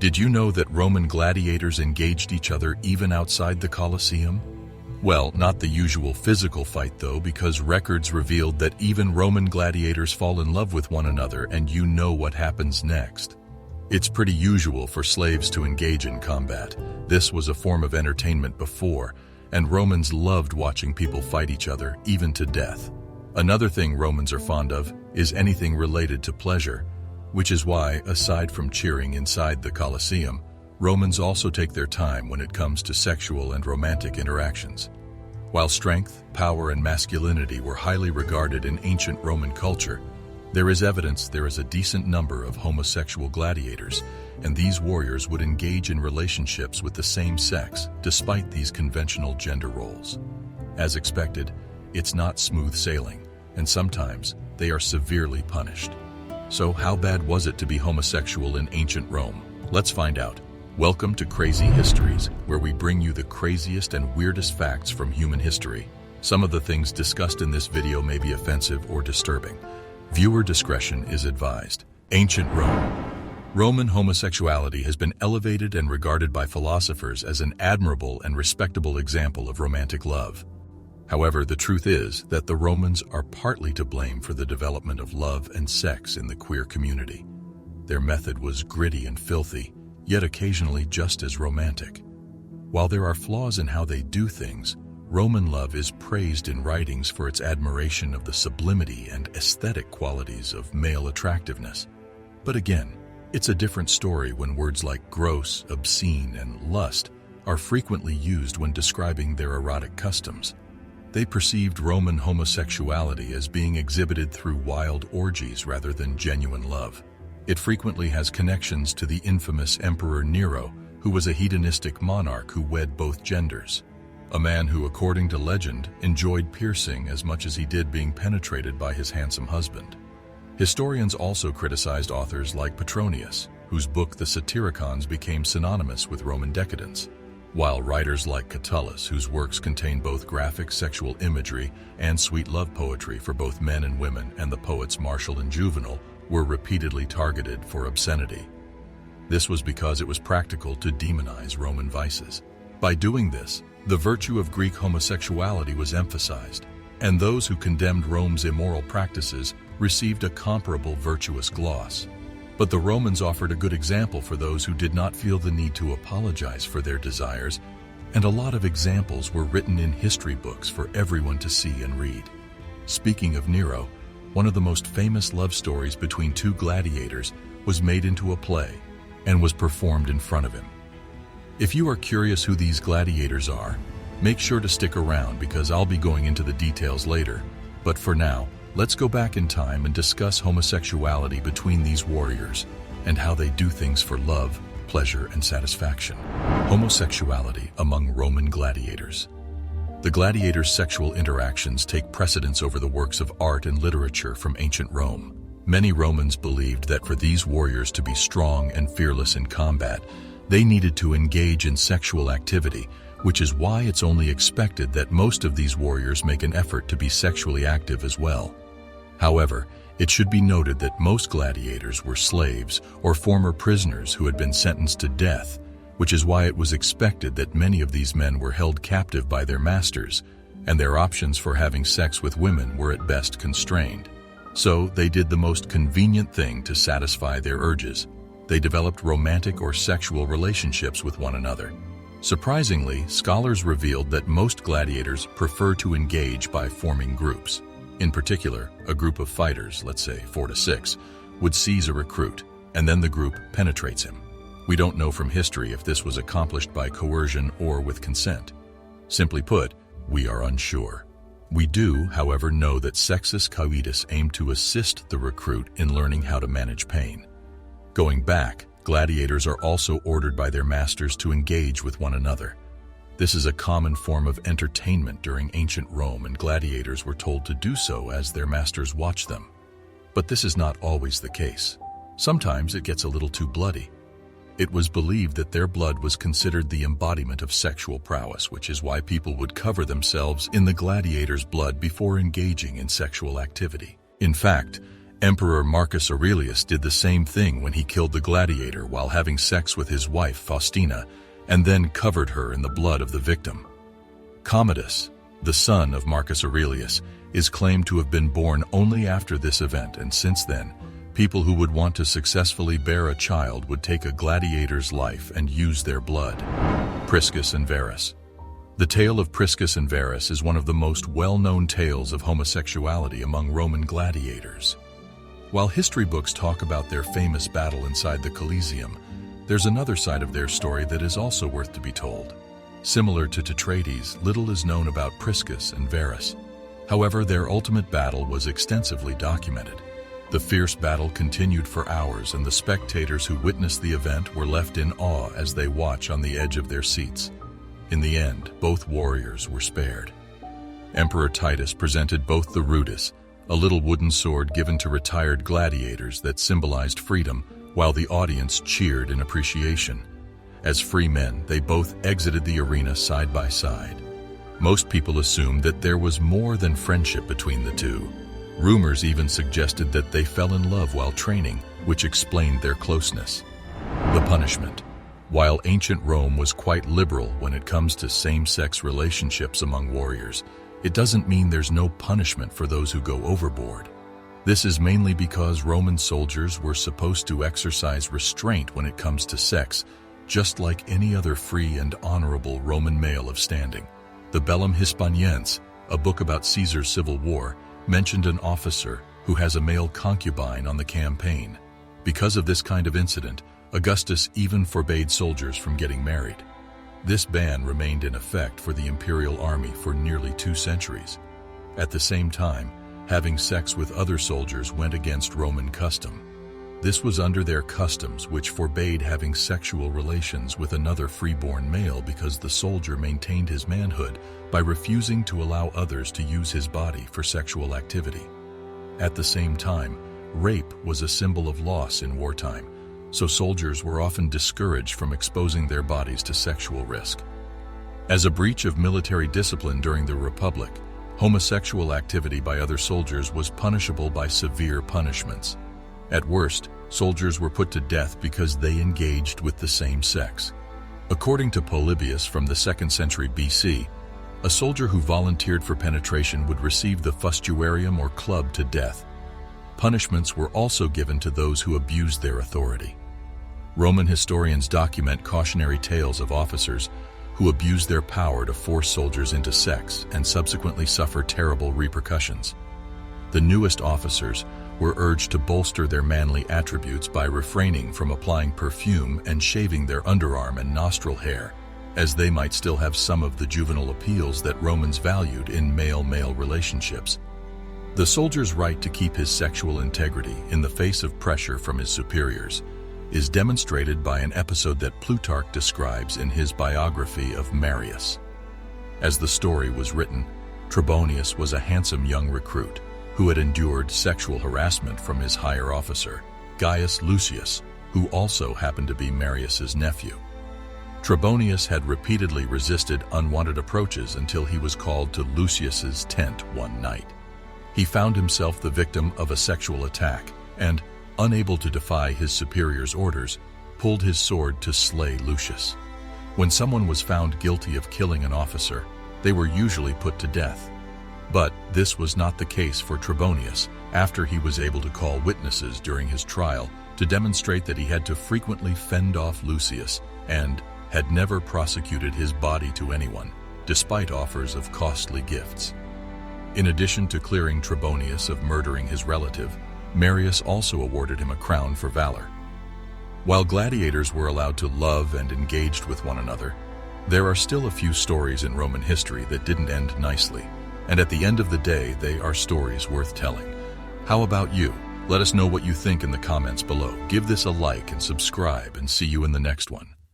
Did you know that Roman gladiators engaged each other even outside the Coliseum? Well, not the usual physical fight though, because records revealed that even Roman gladiators fall in love with one another, and you know what happens next. It's pretty usual for slaves to engage in combat. This was a form of entertainment before, and Romans loved watching people fight each other, even to death. Another thing Romans are fond of is anything related to pleasure, which is why, aside from cheering inside the Coliseum, Romans also take their time when it comes to sexual and romantic interactions. While strength, power, and masculinity were highly regarded in ancient Roman culture, there is evidence there is a decent number of homosexual gladiators, and these warriors would engage in relationships with the same sex despite these conventional gender roles. As expected, it's not smooth sailing, and sometimes they are severely punished. So how bad was it to be homosexual in ancient Rome? Let's find out. Welcome to Crazy Histories, where we bring you the craziest and weirdest facts from human history. Some of the things discussed in this video may be offensive or disturbing. Viewer discretion is advised. Ancient Rome. Roman homosexuality has been elevated and regarded by philosophers as an admirable and respectable example of romantic love. However, the truth is that the Romans are partly to blame for the development of love and sex in the queer community. Their method was gritty and filthy, yet occasionally just as romantic. While there are flaws in how they do things, Roman love is praised in writings for its admiration of the sublimity and aesthetic qualities of male attractiveness. But again, it's a different story when words like gross, obscene, and lust are frequently used when describing their erotic customs. They perceived Roman homosexuality as being exhibited through wild orgies rather than genuine love. It frequently has connections to the infamous Emperor Nero, who was a hedonistic monarch who wed both genders. A man who, according to legend, enjoyed piercing as much as he did being penetrated by his handsome husband. Historians also criticized authors like Petronius, whose book The Satyricons became synonymous with Roman decadence, while writers like Catullus, whose works contain both graphic sexual imagery and sweet love poetry for both men and women, and the poets Martial and Juvenal, were repeatedly targeted for obscenity. This was because it was practical to demonize Roman vices. By doing this, the virtue of Greek homosexuality was emphasized, and those who condemned Rome's immoral practices received a comparable virtuous gloss. But the Romans offered a good example for those who did not feel the need to apologize for their desires, and a lot of examples were written in history books for everyone to see and read. Speaking of Nero, one of the most famous love stories between two gladiators was made into a play and was performed in front of him. If you are curious who these gladiators are, make sure to stick around because I'll be going into the details later. But for now, let's go back in time and discuss homosexuality between these warriors and how they do things for love, pleasure, and satisfaction. Homosexuality among Roman gladiators. The gladiators' sexual interactions take precedence over the works of art and literature from ancient Rome. Many Romans believed that for these warriors to be strong and fearless in combat, they needed to engage in sexual activity, which is why it's only expected that most of these warriors make an effort to be sexually active as well. However, it should be noted that most gladiators were slaves or former prisoners who had been sentenced to death, which is why it was expected that many of these men were held captive by their masters, and their options for having sex with women were at best constrained. So they did the most convenient thing to satisfy their urges. They developed romantic or sexual relationships with one another. Surprisingly, scholars revealed that most gladiators prefer to engage by forming groups. In particular, a group of fighters, let's say 4 to 6, would seize a recruit, and then the group penetrates him. We don't know from history if this was accomplished by coercion or with consent. Simply put, we are unsure. We do, however, know that sexus coitus aimed to assist the recruit in learning how to manage pain. Going back, gladiators are also ordered by their masters to engage with one another. This is a common form of entertainment during ancient Rome, and gladiators were told to do so as their masters watched them. But this is not always the case. Sometimes it gets a little too bloody. It was believed that their blood was considered the embodiment of sexual prowess, which is why people would cover themselves in the gladiators' blood before engaging in sexual activity. In fact, Emperor Marcus Aurelius did the same thing when he killed the gladiator while having sex with his wife Faustina and then covered her in the blood of the victim. Commodus, the son of Marcus Aurelius, is claimed to have been born only after this event, and since then, people who would want to successfully bear a child would take a gladiator's life and use their blood. Priscus and Varys. The tale of Priscus and Varys is one of the most well-known tales of homosexuality among Roman gladiators. While history books talk about their famous battle inside the Coliseum, there's another side of their story that is also worth to be told. Similar to Tetraides, little is known about Priscus and Varys. However, their ultimate battle was extensively documented. The fierce battle continued for hours, and the spectators who witnessed the event were left in awe as they watch on the edge of their seats. In the end, both warriors were spared. Emperor Titus presented both the rudis, a little wooden sword given to retired gladiators that symbolized freedom, while the audience cheered in appreciation. As free men, they both exited the arena side by side. Most people assumed that there was more than friendship between the two. Rumors even suggested that they fell in love while training, which explained their closeness. The punishment. While ancient Rome was quite liberal when it comes to same-sex relationships among warriors, it doesn't mean there's no punishment for those who go overboard. This is mainly because Roman soldiers were supposed to exercise restraint when it comes to sex, just like any other free and honorable Roman male of standing. The Bellum Hispaniense, a book about Caesar's civil war, mentioned an officer who has a male concubine on the campaign. Because of this kind of incident, Augustus even forbade soldiers from getting married. This ban remained in effect for the imperial army for nearly 2 centuries. At the same time, having sex with other soldiers went against Roman custom. This was under their customs, which forbade having sexual relations with another freeborn male because the soldier maintained his manhood by refusing to allow others to use his body for sexual activity. At the same time, rape was a symbol of loss in wartime, so soldiers were often discouraged from exposing their bodies to sexual risk. As a breach of military discipline during the Republic, homosexual activity by other soldiers was punishable by severe punishments. At worst, soldiers were put to death because they engaged with the same sex. According to Polybius from the 2nd century BC, a soldier who volunteered for penetration would receive the fustuarium or club to death. Punishments were also given to those who abused their authority. Roman historians document cautionary tales of officers who abused their power to force soldiers into sex and subsequently suffer terrible repercussions. The newest officers were urged to bolster their manly attributes by refraining from applying perfume and shaving their underarm and nostril hair, as they might still have some of the juvenile appeals that Romans valued in male-male relationships. The soldier's right to keep his sexual integrity in the face of pressure from his superiors is demonstrated by an episode that Plutarch describes in his biography of Marius. As the story was written, Trebonius was a handsome young recruit who had endured sexual harassment from his higher officer, Gaius Lucius, who also happened to be Marius's nephew. Trebonius had repeatedly resisted unwanted approaches until he was called to Lucius's tent one night. He found himself the victim of a sexual attack and, unable to defy his superior's orders, pulled his sword to slay Lucius. When someone was found guilty of killing an officer, they were usually put to death. But this was not the case for Trebonius after he was able to call witnesses during his trial to demonstrate that he had to frequently fend off Lucius and had never prosecuted his body to anyone, despite offers of costly gifts. In addition to clearing Trebonius of murdering his relative, Marius also awarded him a crown for valor. While gladiators were allowed to love and engaged with one another, there are still a few stories in Roman history that didn't end nicely, and at the end of the day, they are stories worth telling. How about you? Let us know what you think in the comments below. Give this a like and subscribe, and see you in the next one.